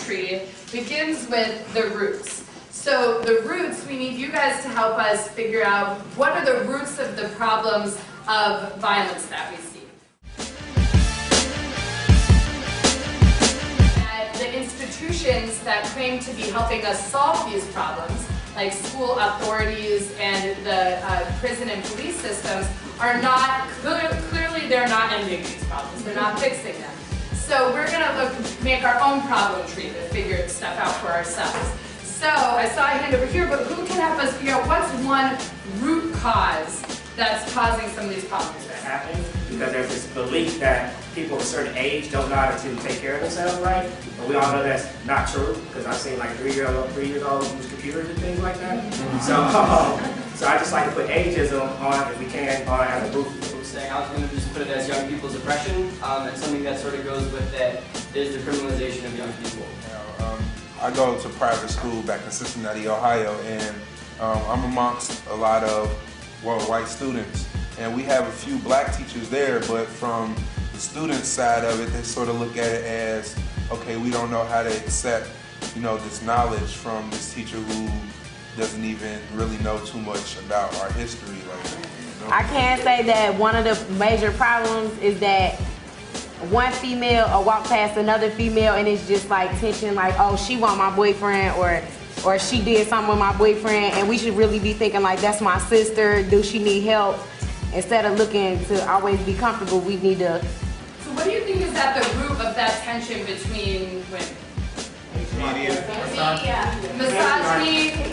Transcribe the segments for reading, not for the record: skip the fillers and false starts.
tree begins with the roots. So the roots, we need you guys to help us figure out what are the roots of the problems of violence that we see. And the institutions that claim to be helping us solve these problems, like school authorities and the prison and police systems, are not, clearly they're not ending these problems, they're not fixing them. So we're going to make our own problem tree to figure stuff out for ourselves. So I saw a hand over here, but who can help us figure out what's one root cause that's causing some of these problems? That happens because there's this belief that people of a certain age don't know how to take care of themselves right. But we all know that's not true because I've seen like 3 years old use computers and things like that. So I just like to put ageism on, if we can, on as a root. I was going to just put it as young people's oppression, and something that sort of goes with that is the criminalization of young people. I go to private school back in Cincinnati, Ohio, and I'm amongst a lot of white students. And we have a few black teachers there, but from the student side of it, they sort of look at it as, okay, we don't know how to accept, this knowledge from this teacher who doesn't even really know too much about our history. I can say that one of the major problems is that one female will walk past another female and it's just like tension, like, oh, she want my boyfriend, or she did something with my boyfriend, and we should really be thinking like, that's my sister, do she need help? Instead of looking to always be comfortable, we need to... So what do you think is at the root of that tension between women? Misogyny,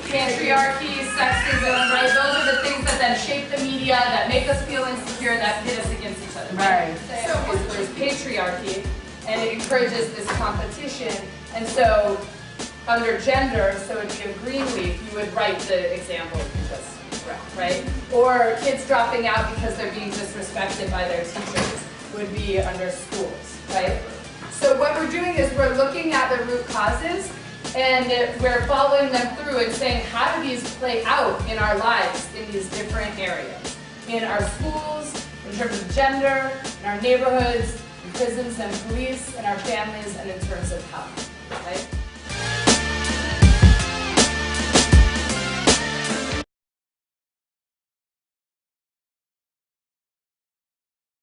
patriarchy, sexism, right? Those are the things that then shape the media, that make us feel insecure, that pit us against each other, right? So there's patriarchy, and it encourages this competition, and so under gender, so it'd be a green leaf, you would write the example you just read, right? Or kids dropping out because they're being disrespected by their teachers would be under schools, right? So what we're doing is we're looking at the root causes and we're following them through and saying, how do these play out in our lives in these different areas? In our schools, in terms of gender, in our neighborhoods, in prisons and police, in our families, and in terms of health, right?